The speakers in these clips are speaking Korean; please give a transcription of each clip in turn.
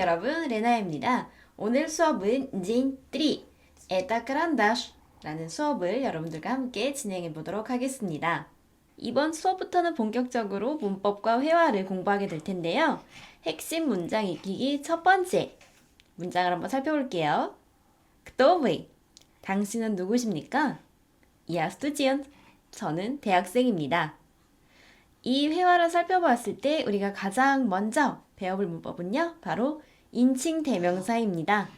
여러분, 레나입니다. 오늘 수업은 진 3, 에타 카란다시 라는 수업을 여러분들과 함께 진행해 보도록 하겠습니다. 이번 수업부터는 본격적으로 문법과 회화를 공부하게 될 텐데요. 핵심 문장 익히기 첫 번째 문장을 한번 살펴볼게요. Кто вы? 당신은 누구십니까? Я студент. 저는 대학생입니다. 이 회화를 살펴봤을 때 우리가 가장 먼저 배워볼 문법은요, 바로 인칭 대명사입니다.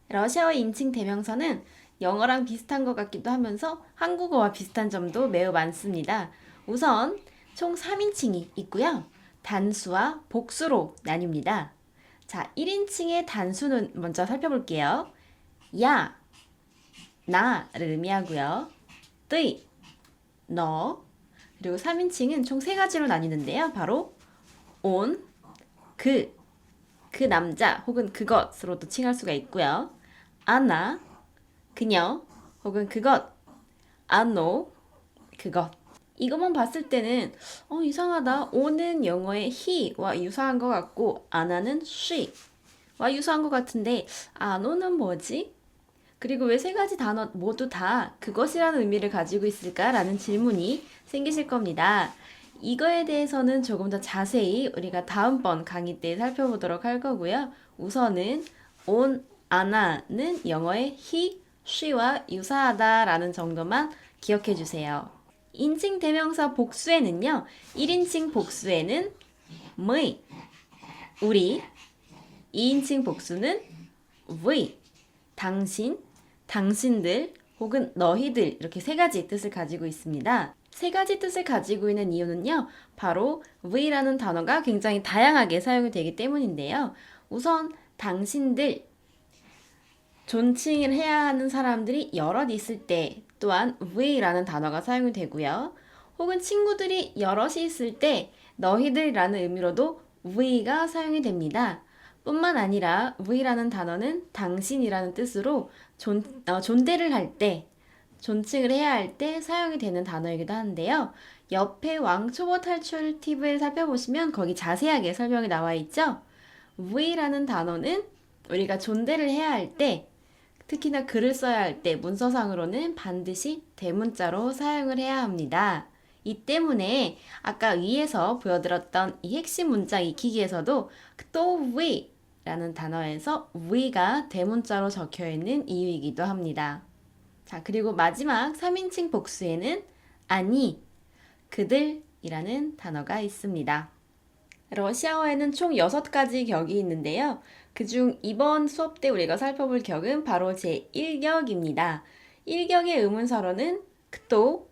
러시아어 인칭 대명사는 영어랑 비슷한 것 같기도 하면서 한국어와 비슷한 점도 매우 많습니다. 우선 총 3인칭이 있고요. 단수와 복수로 나뉩니다. 자, 1인칭의 단수는 먼저 살펴볼게요. 야, 나를 의미하고요. 의, 너, 그리고 3인칭은 총 3가지로 나뉘는데요. 바로 온, 그 남자 혹은 그것으로도 칭할 수가 있고요. 아나, 그녀 혹은 그것, 아노, 그것. 이것만 봤을 때는 이상하다. 온은 영어의 he와 유사한 것 같고 아나는 she와 유사한 것 같은데 아노는 뭐지? 그리고 왜 3가지 단어 모두 다 그것이라는 의미를 가지고 있을까라는 질문이 생기실 겁니다. 이거에 대해서는 조금 더 자세히 우리가 다음번 강의 때 살펴보도록 할 거고요. 우선은 on, 아나는 영어의 he, she와 유사하다라는 정도만 기억해 주세요. 인칭 대명사 복수에는요. 1인칭 복수에는 мы, 우리, 2인칭 복수는 вы, 당신, 당신들 혹은 너희들 이렇게 3가지 뜻을 가지고 있습니다. 3가지 뜻을 가지고 있는 이유는요. 바로 we라는 단어가 굉장히 다양하게 사용이 되기 때문인데요. 우선 당신들, 존칭을 해야 하는 사람들이 여럿 있을 때 또한 we라는 단어가 사용이 되고요. 혹은 친구들이 여럿이 있을 때 너희들이라는 의미로도 we가 사용이 됩니다. 뿐만 아니라 we라는 단어는 당신이라는 뜻으로 존대를 할 때, 존칭을 해야 할 때 사용이 되는 단어이기도 하는데요. 옆에 왕초보 탈출 팁을 살펴보시면 거기 자세하게 설명이 나와 있죠. we라는 단어는 우리가 존대를 해야 할 때, 특히나 글을 써야 할 때 문서상으로는 반드시 대문자로 사용을 해야 합니다. 이 때문에 아까 위에서 보여드렸던 이 핵심 문장 익히기에서도 또 we라는 단어에서 we가 대문자로 적혀 있는 이유이기도 합니다. 자, 그리고 마지막 3인칭 복수에는 아니, 그들이라는 단어가 있습니다. 러시아어에는 총 6가지 격이 있는데요. 그중 이번 수업 때 우리가 살펴볼 격은 바로 제1격입니다. 1격의 의문사로는 кто,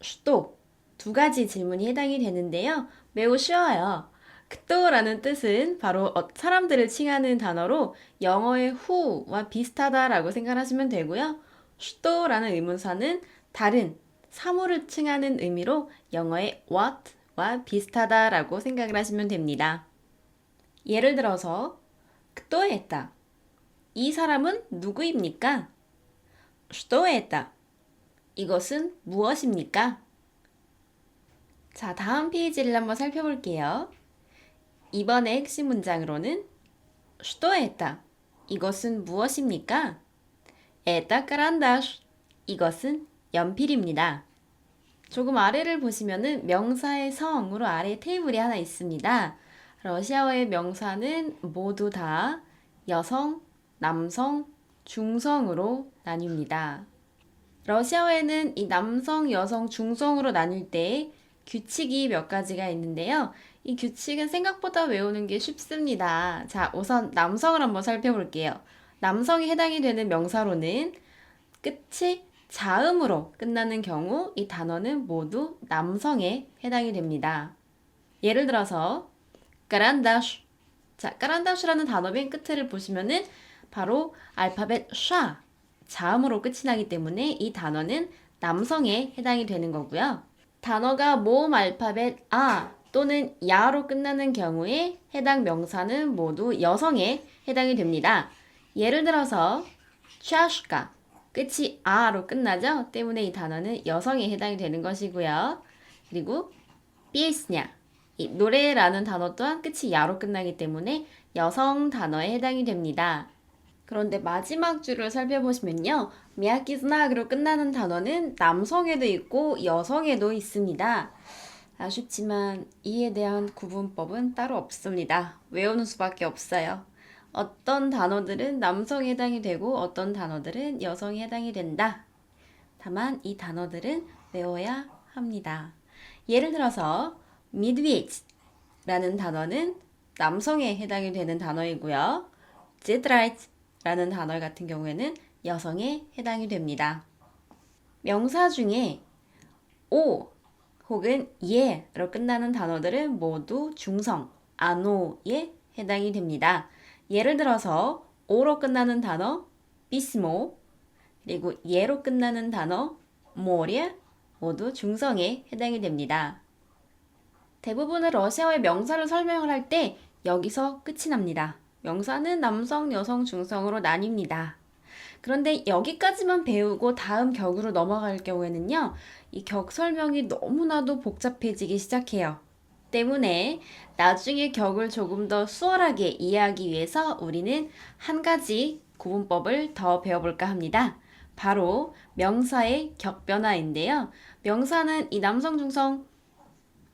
что 2가지 질문이 해당이 되는데요. 매우 쉬워요. kto라는 뜻은 바로 사람들을 칭하는 단어로 영어의 who와 비슷하다라고 생각하시면 되고요. sto라는 의문사는 다른 사물을 칭하는 의미로 영어의 what와 비슷하다라고 생각을 하시면 됩니다. 예를 들어서 кто это? 이 사람은 누구입니까? что это? 이것은 무엇입니까? 자, 다음 페이지를 한번 살펴볼게요. 이번의 핵심 문장으로는 что это? 이것은 무엇입니까? Это карандаш. 이것은 연필입니다. 조금 아래를 보시면은 명사의 성으로 아래 테이블이 하나 있습니다. 러시아어의 명사는 모두 다 여성, 남성, 중성으로 나뉩니다. 러시아어에는 이 남성, 여성, 중성으로 나뉠 때 규칙이 몇 가지가 있는데요. 이 규칙은 생각보다 외우는 게 쉽습니다. 자, 우선 남성을 한번 살펴볼게요. 남성이 해당이 되는 명사로는 끝이 자음으로 끝나는 경우 이 단어는 모두 남성에 해당이 됩니다. 예를 들어서 карандаш. 자, карандаш라는 단어 맨 끝을 보시면은 바로 알파벳 샤 자음으로 끝이 나기 때문에 이 단어는 남성에 해당이 되는 거고요. 단어가 모음 알파벳 아 또는 야로 끝나는 경우에 해당 명사는 모두 여성에 해당이 됩니다. 예를 들어서 чашка 끝이 아로 끝나죠? 때문에 이 단어는 여성에 해당이 되는 것이고요. 그리고 песня 이 노래라는 단어 또한 끝이 야로 끝나기 때문에 여성 단어에 해당이 됩니다. 그런데 마지막 줄을 살펴보시면요. 미야키즈나그로 끝나는 단어는 남성에도 있고 여성에도 있습니다. 아쉽지만 이에 대한 구분법은 따로 없습니다. 외우는 수밖에 없어요. 어떤 단어들은 남성에 해당이 되고 어떤 단어들은 여성에 해당이 된다. 다만 이 단어들은 외워야 합니다. 예를 들어서 midwitch라는 단어는 남성에 해당이 되는 단어이고요. 제트라이트라는 단어 같은 경우에는 여성에 해당이 됩니다. 명사 중에 오 혹은 예로 끝나는 단어들은 모두 중성, 아노에 해당이 됩니다. 예를 들어서 오로 끝나는 단어 비스모 그리고 예로 끝나는 단어 모리에 모두 중성에 해당이 됩니다. 대부분의 러시아어의 명사를 설명을 할 때 여기서 끝이 납니다. 명사는 남성, 여성, 중성으로 나뉩니다. 그런데 여기까지만 배우고 다음 격으로 넘어갈 경우에는요, 이 격 설명이 너무나도 복잡해지기 시작해요. 때문에 나중에 격을 조금 더 수월하게 이해하기 위해서 우리는 한 가지 구분법을 더 배워볼까 합니다. 바로 명사의 격 변화인데요. 명사는 이 남성, 중성,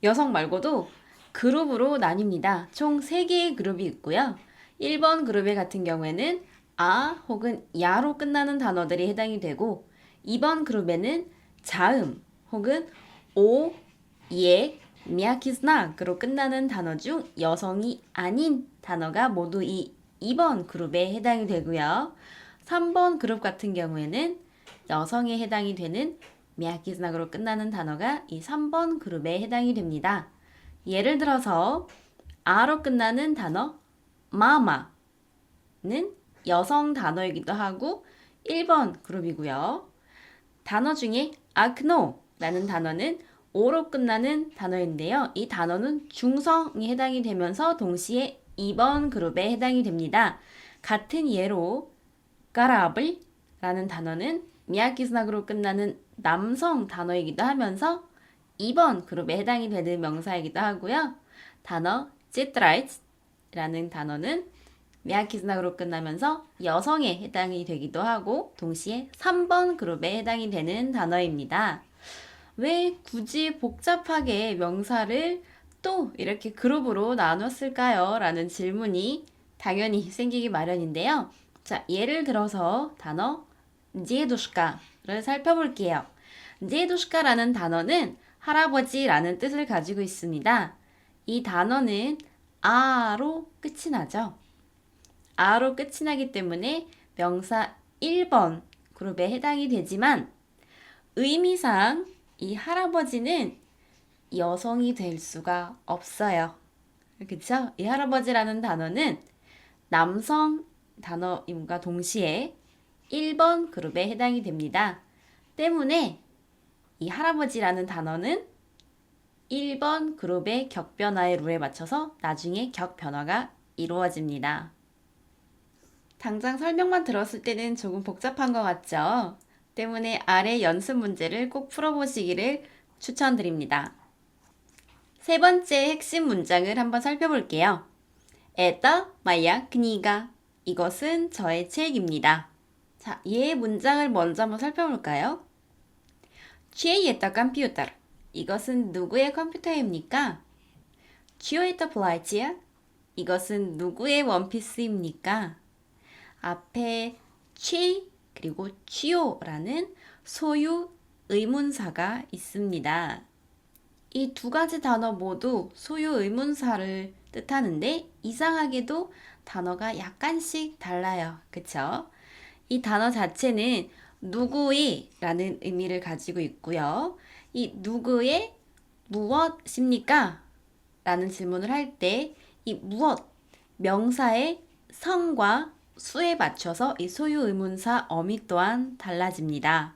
여성 말고도 그룹으로 나뉩니다. 총 3개의 그룹이 있고요. 1번 그룹의 같은 경우에는 아 혹은 야로 끝나는 단어들이 해당이 되고 2번 그룹에는 자음 혹은 오, 예, 미야키스나그로 끝나는 단어 중 여성이 아닌 단어가 모두 이 2번 그룹에 해당이 되고요. 3번 그룹 같은 경우에는 여성에 해당이 되는 미야키스나그로 끝나는 단어가 이 3번 그룹에 해당이 됩니다. 예를 들어서 아로 끝나는 단어 마마는 여성 단어이기도 하고 1번 그룹이고요. 단어 중에 아크노라는 단어는 오로 끝나는 단어인데요. 이 단어는 중성에 해당이 되면서 동시에 2번 그룹에 해당이 됩니다. 같은 예로 까라블라는 단어는 미야키스나그로 끝나는 남성 단어이기도 하면서 2번 그룹에 해당이 되는 명사이기도 하고요. 단어 제트라이트라는 단어는 미야키스나그로 끝나면서 여성에 해당이 되기도 하고 동시에 3번 그룹에 해당이 되는 단어입니다. 왜 굳이 복잡하게 명사를 또 이렇게 그룹으로 나눴을까요? 라는 질문이 당연히 생기기 마련인데요. 자, 예를 들어서 단어 제두슈카를 살펴볼게요. 제두슈카라는 단어는 할아버지라는 뜻을 가지고 있습니다. 이 단어는 아로 끝이 나죠. 아로 끝이 나기 때문에 명사 1번 그룹에 해당이 되지만 의미상 이 할아버지는 여성이 될 수가 없어요. 그쵸? 이 할아버지라는 단어는 남성 단어임과 동시에 1번 그룹에 해당이 됩니다. 때문에 이 할아버지라는 단어는 1번 그룹의 격변화의 룰에 맞춰서 나중에 격변화가 이루어집니다. 당장 설명만 들었을 때는 조금 복잡한 것 같죠? 때문에 아래 연습 문제를 꼭 풀어보시기를 추천드립니다. 세 번째 핵심 문장을 한번 살펴볼게요. 에따 마야 그니가 이것은 저의 책입니다. 자, 얘 문장을 먼저 한번 살펴볼까요? 취에있다 컴퓨터 이것은 누구의 컴퓨터입니까? 취에있다 플라이치야 이것은 누구의 원피스입니까? 앞에 취 그리고 취요라는 소유 의문사가 있습니다. 이 두 가지 단어 모두 소유 의문사를 뜻하는데 이상하게도 단어가 약간씩 달라요. 그쵸? 이 단어 자체는 누구의 라는 의미를 가지고 있고요. 이 누구의 무엇입니까? 라는 질문을 할 때 이 무엇, 명사의 성과 수에 맞춰서 이 소유 의문사 어미 또한 달라집니다.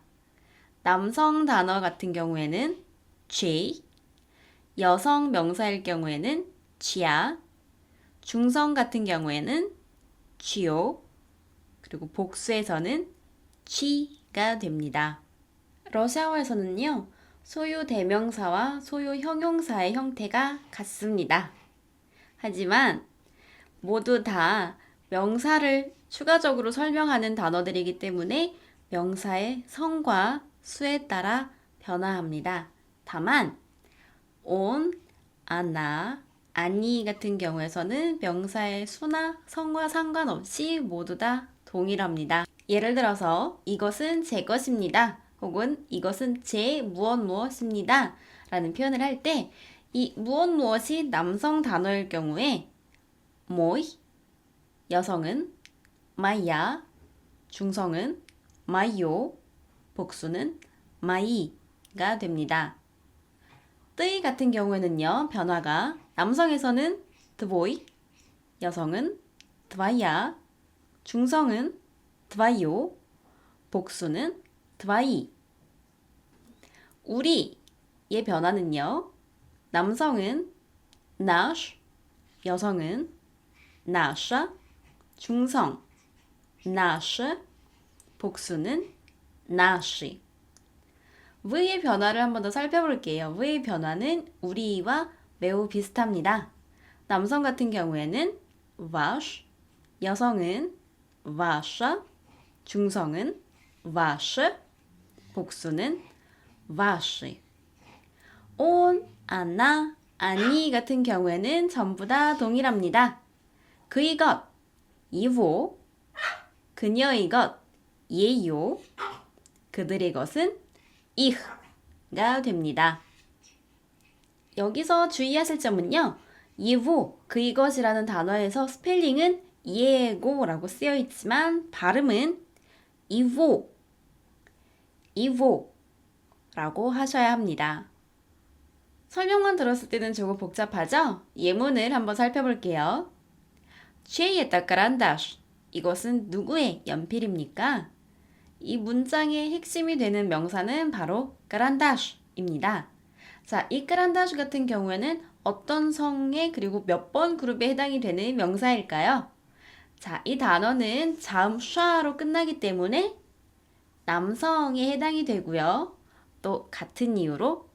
남성 단어 같은 경우에는 취, 여성 명사일 경우에는 취야, 중성 같은 경우에는 취요, 그리고 복수에서는 취가 됩니다. 러시아어에서는요, 소유 대명사와 소유 형용사의 형태가 같습니다. 하지만 모두 다 명사를 추가적으로 설명하는 단어들이기 때문에 명사의 성과 수에 따라 변화합니다. 다만 온, 아나, 아니 같은 경우에서는 명사의 수나 성과 상관없이 모두 다 동일합니다. 예를 들어서 이것은 제 것입니다. 혹은 이것은 제 무엇입니다. 라는 표현을 할 때 이 무엇이 남성 단어일 경우에 뭐이, 여성은 마야, 중성은 마요, 복수는 마이가 됩니다. 뜨이 같은 경우에는요, 변화가 남성에서는 드보이, 여성은 드바야, 중성은 드바요, 복수는 드바이. 우리의 변화는요, 남성은 나쉬, 여성은 나샤, 중성 나쉬, 복수는 나쉬. V의 변화를 한 번 더 살펴볼게요. V의 변화는 우리와 매우 비슷합니다. 남성 같은 경우에는 vash, 여성은 vasha, 중성은 vash, 복수는 vash. on, 아나, 아니 같은 경우에는 전부 다 동일합니다. 그의 것, 이보, 그녀의 것, 예요, 그들의 것은 이흐가 됩니다. 여기서 주의하실 점은요. 예보, 그의 것이라는 단어에서 스펠링은 예고라고 쓰여 있지만 발음은 이보, 이보라고 하셔야 합니다. 설명만 들었을 때는 조금 복잡하죠? 예문을 한번 살펴볼게요. 취에다 까란다시. 이것은 누구의 연필입니까? 이 문장의 핵심이 되는 명사는 바로 까란다시입니다. 자, 이 까란다시 같은 경우에는 어떤 성에 그리고 몇 번 그룹에 해당이 되는 명사일까요? 자, 이 단어는 자음 샤로 끝나기 때문에 남성에 해당이 되고요. 또 같은 이유로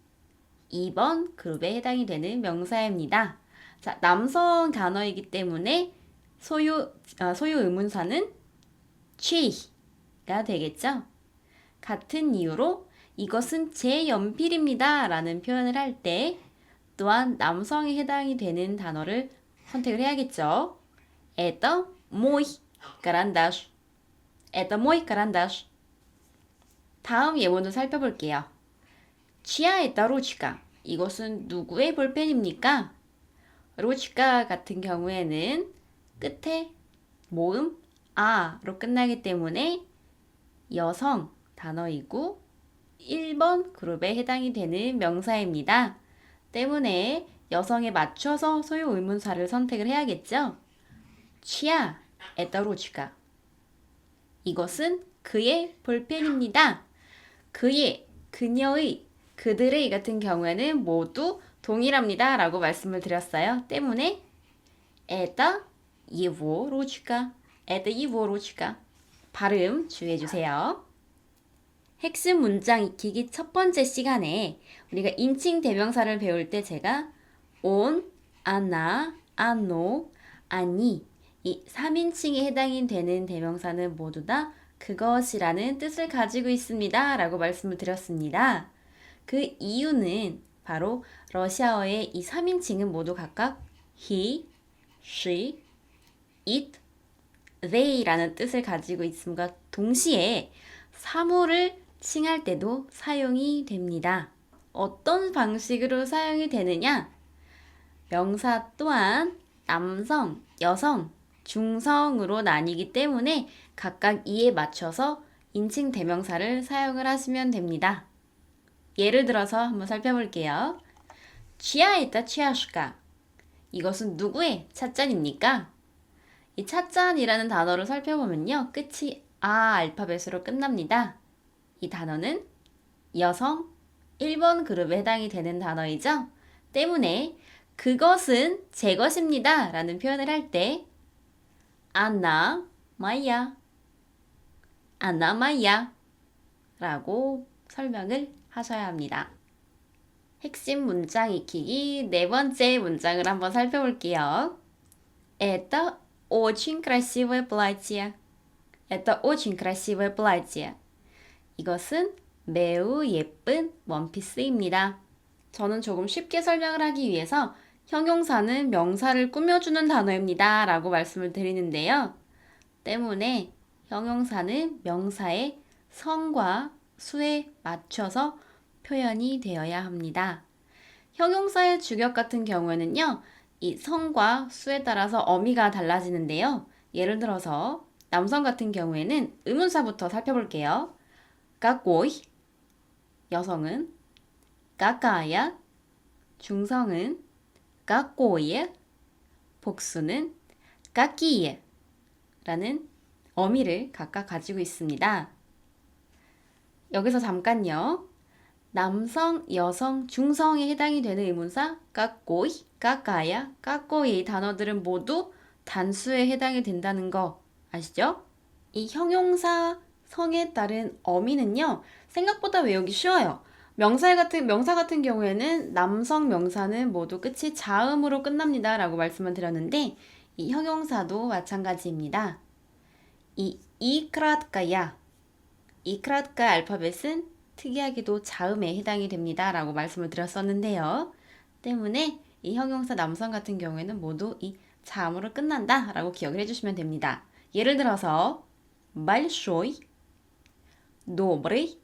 2번 그룹에 해당이 되는 명사입니다. 자, 남성 단어이기 때문에 소유 의문사는 취가 되겠죠. 같은 이유로 이것은 제 연필입니다 라는 표현을 할 때 또한 남성에 해당이 되는 단어를 선택을 해야겠죠. Это мой карандаш. Это mой карандаш. 다음 예문도 살펴볼게요. 치아에다 로치카. 이것은 누구의 볼펜입니까? 로치카 같은 경우에는 끝에 모음 아로 끝나기 때문에 여성 단어이고 1번 그룹에 해당이 되는 명사입니다. 때문에 여성에 맞춰서 소유 의문사를 선택을 해야겠죠? 치아에다 로치카. 이것은 그의 볼펜입니다. 그의, 그녀의, 그들의 같은 경우에는 모두 동일합니다 라고 말씀을 드렸어요. 때문에 это его ручка, это его ручка. 발음 주의해주세요. 핵심 문장 익히기 첫 번째 시간에 우리가 인칭 대명사를 배울 때 제가 on, 아나, 아노, 아니 이 3인칭에 해당이 되는 대명사는 모두 다 그것이라는 뜻을 가지고 있습니다 라고 말씀을 드렸습니다. 그 이유는 바로 러시아어의 이 3인칭은 모두 각각 he, she, it, they라는 뜻을 가지고 있음과 동시에 사물을 칭할 때도 사용이 됩니다. 어떤 방식으로 사용이 되느냐? 명사 또한 남성, 여성, 중성으로 나뉘기 때문에 각각 이에 맞춰서 인칭 대명사를 사용을 하시면 됩니다. 예를 들어서 한번 살펴볼게요. 취하에다 취하슈까. 이것은 누구의 찻잔입니까? 이 찻잔이라는 단어를 살펴보면요. 끝이 아 알파벳으로 끝납니다. 이 단어는 여성 1번 그룹에 해당이 되는 단어이죠. 때문에 그것은 제 것입니다 라는 표현을 할 때 아나 마야 아나 마야 라고 설명을 하셔야 합니다. 핵심 문장 익히기 네 번째 문장을 한번 살펴볼게요. Это очень красивое платье. Это очень красивое платье. 이것은 매우 예쁜 원피스입니다. 저는 조금 쉽게 설명을 하기 위해서 형용사는 명사를 꾸며주는 단어입니다 라고 말씀을 드리는데요. 때문에 형용사는 명사의 성과 수에 맞춰서 표현이 되어야 합니다. 형용사의 주격 같은 경우에는요, 이 성과 수에 따라서 어미가 달라지는데요. 예를 들어서 남성 같은 경우에는 의문사부터 살펴볼게요. 까꼬이, 여성은 까까야, 중성은 까꼬이, 복수는 까끼예 라는 어미를 각각 가지고 있습니다. 여기서 잠깐요. 남성, 여성, 중성에 해당이 되는 의문사 까꼬이, 까까야, 까꼬이 단어들은 모두 단수에 해당이 된다는 거 아시죠? 이 형용사 성에 따른 어미는요. 생각보다 외우기 쉬워요. 명사 같은 경우에는 남성 명사는 모두 끝이 자음으로 끝납니다 라고 말씀을 드렸는데 이 형용사도 마찬가지입니다. 이 이크라트카야, 이크라트카 알파벳은 특이하게도 자음에 해당이 됩니다 라고 말씀을 드렸었는데요. 때문에 이 형용사 남성 같은 경우에는 모두 이 자음으로 끝난다 라고 기억을 해주시면 됩니다. 예를 들어서 большой, добрый,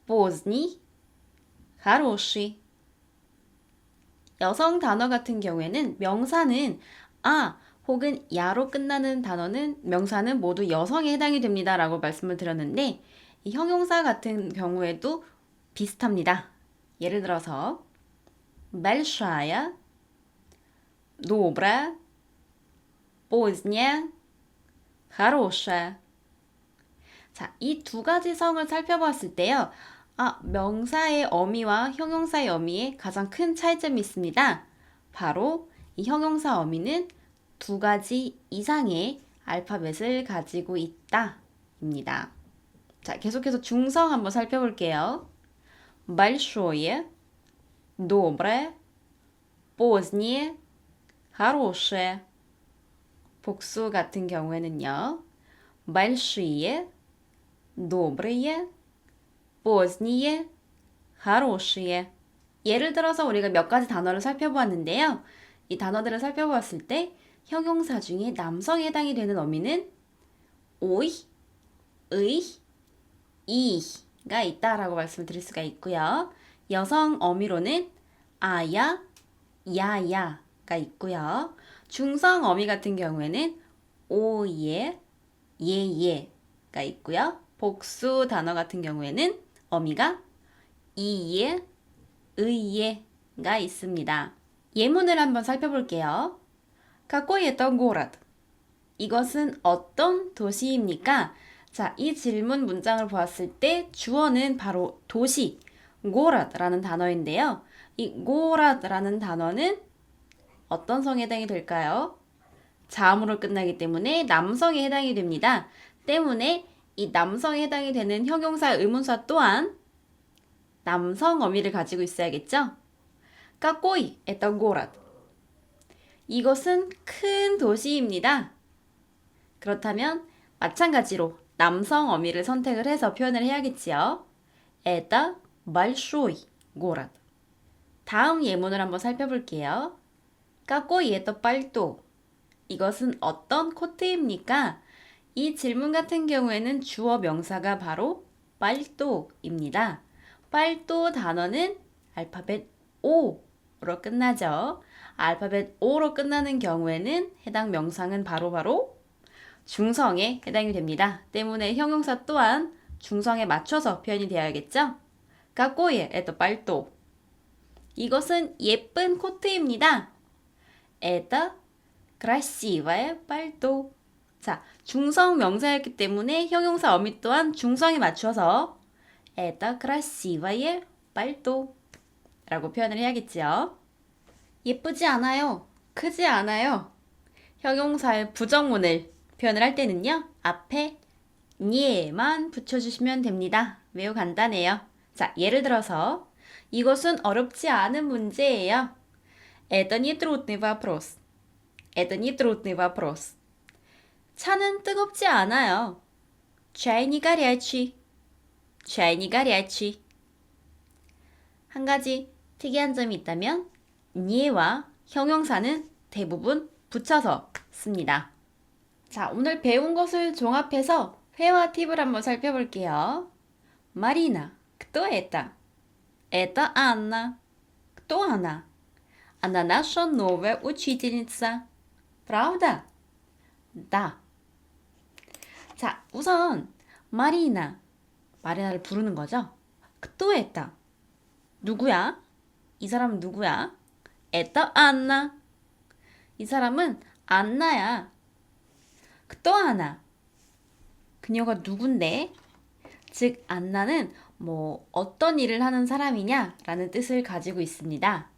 поздний, хороший. 여성 단어 같은 경우에는 명사는 아 혹은 야로 끝나는 단어는 명사는 모두 여성에 해당이 됩니다 라고 말씀을 드렸는데 이 형용사 같은 경우에도 비슷합니다. 예를 들어서 большая, добрая, поздняя, хорошая. 자, 이 두 가지 성을 살펴봤을 때요. 명사의 어미와 형용사의 어미에 가장 큰 차이점이 있습니다. 바로 이 형용사 어미는 두 가지 이상의 알파벳을 가지고 있다 입니다. 자, 계속해서 중성 한번 살펴볼게요. большое, доброе, позднее, хорошее. 복수 같은 경우에는요. большие, добрые, поздние, хорошие. 예를 들어서 우리가 몇 가지 단어를 살펴보았는데요. 이 단어들을 살펴보았을 때 형용사 중에 남성에 해당이 되는 어미는 오이, 의, 이가 있다라고 말씀드릴 수가 있고요. 여성 어미로는 아야, 야야가 있고요. 중성 어미 같은 경우에는 오예, 예예가 있고요. 복수 단어 같은 경우에는 어미가 이예, 의예가 있습니다. 예문을 한번 살펴볼게요. Какой это город? 이것은 어떤 도시입니까? 자, 이 질문 문장을 보았을 때 주어는 바로 도시, 고라드라는 단어인데요. 이 고라드라는 단어는 어떤 성에 해당이 될까요? 자음으로 끝나기 때문에 남성에 해당이 됩니다. 때문에 이 남성에 해당이 되는 형용사 의문사 또한 남성 어미를 가지고 있어야겠죠? Какой это город? 이것은 큰 도시입니다. 그렇다면 마찬가지로 남성 어미를 선택을 해서 표현을 해야겠지요. Это большой город. 다음 예문을 한번 살펴볼게요. Какой это пальто? 이것은 어떤 코트입니까? 이 질문 같은 경우에는 주어 명사가 바로 빨또입니다. 빨또 단어는 알파벳 O로 끝나죠. 알파벳 O로 끝나는 경우에는 해당 명상은 바로 중성에 해당이 됩니다. 때문에 형용사 또한 중성에 맞춰서 표현이 되어야겠죠. Какое это пальто? 이것은 예쁜 코트입니다. Это красивое пальто. 자, 중성 명사였기 때문에 형용사 어미 또한 중성에 맞춰서 Это красивое пальто 라고 표현을 해야겠죠. 예쁘지 않아요. 크지 않아요. 형용사의 부정문을 표현을 할 때는요. 앞에 니에만 붙여주시면 됩니다. 매우 간단해요. 자, 예를 들어서 이것은 어렵지 않은 문제예요. Это не трудный вопрос. Это не трудный вопрос. 차는 뜨겁지 않아요. Чай не горячий. Чай не горячий. 한 가지 특이한 점이 있다면 니와 형용사는 대부분 붙여서 씁니다. 자, 오늘 배운 것을 종합해서 회화 팁을 한번 살펴볼게요. Марина, кто это? Это Анна. Кто она? Она наша новая учительница. Правда? Да. 자, 우선 마리나를 부르는 거죠. Кто это? 누구야? 이 사람은 누구야? Это Анна. 이 사람은 안나야. Кто она? 그녀가 누군데? 즉, 안나는 어떤 일을 하는 사람이냐? 라는 뜻을 가지고 있습니다.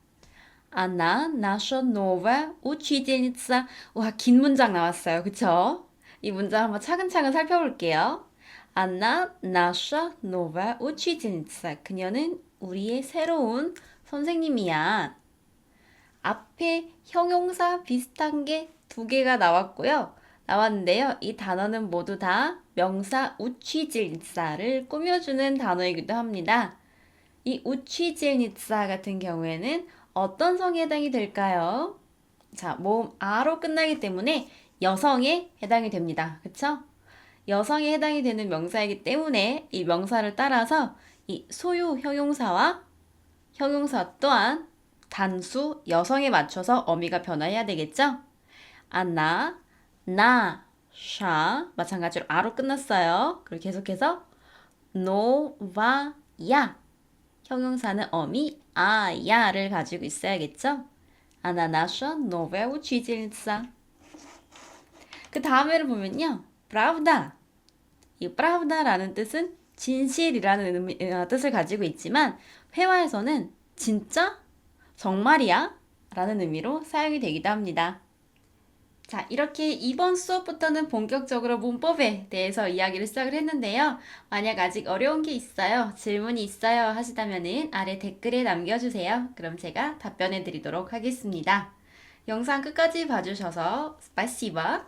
Она наша новая учительница. 와, 긴 문장 나왔어요. 그쵸? 이 문장 한번 차근차근 살펴볼게요. Она наша новая учительница. 그녀는 우리의 새로운 선생님이야. 앞에 형용사 비슷한 게 두 개가 나왔는데요. 이 단어는 모두 다 명사 우치질니사를 꾸며주는 단어이기도 합니다. 이 우치질니사 같은 경우에는 어떤 성에 해당이 될까요? 자, 모음 아로 끝나기 때문에 여성에 해당이 됩니다. 그쵸? 여성에 해당이 되는 명사이기 때문에 이 명사를 따라서 이 소유 형용사와 형용사 또한 단수 여성에 맞춰서 어미가 변화해야 되겠죠? 안나, 나, 샤 마찬가지로 아로 끝났어요. 그리고 계속해서 노와 야 형용사는 어미 아야를 가지고 있어야겠죠? Она наша новая учительница. 그 다음에를 보면요. правда. 이 правda라는 뜻은 진실이라는 뜻을 가지고 있지만 회화에서는 진짜? 정말이야? 라는 의미로 사용이 되기도 합니다. 자, 이렇게 이번 수업부터는 본격적으로 문법에 대해서 이야기를 시작을 했는데요. 만약 아직 어려운 게 있어요, 질문이 있어요 하시다면은 아래 댓글에 남겨주세요. 그럼 제가 답변해 드리도록 하겠습니다. 영상 끝까지 봐주셔서 스파시바.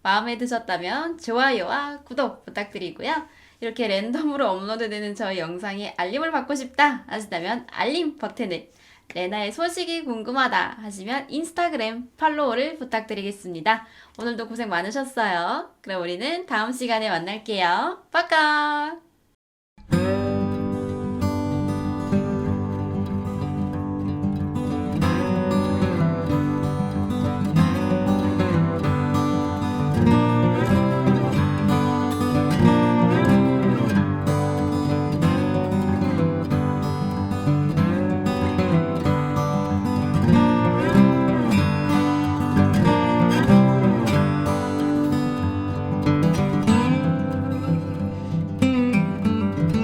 마음에 드셨다면 좋아요와 구독 부탁드리고요. 이렇게 랜덤으로 업로드되는 저희 영상에 알림을 받고 싶다 하시다면 알림 버튼을, 레나의 소식이 궁금하다 하시면 인스타그램 팔로우를 부탁드리겠습니다. 오늘도 고생 많으셨어요. 그럼 우리는 다음 시간에 만날게요. 빠까!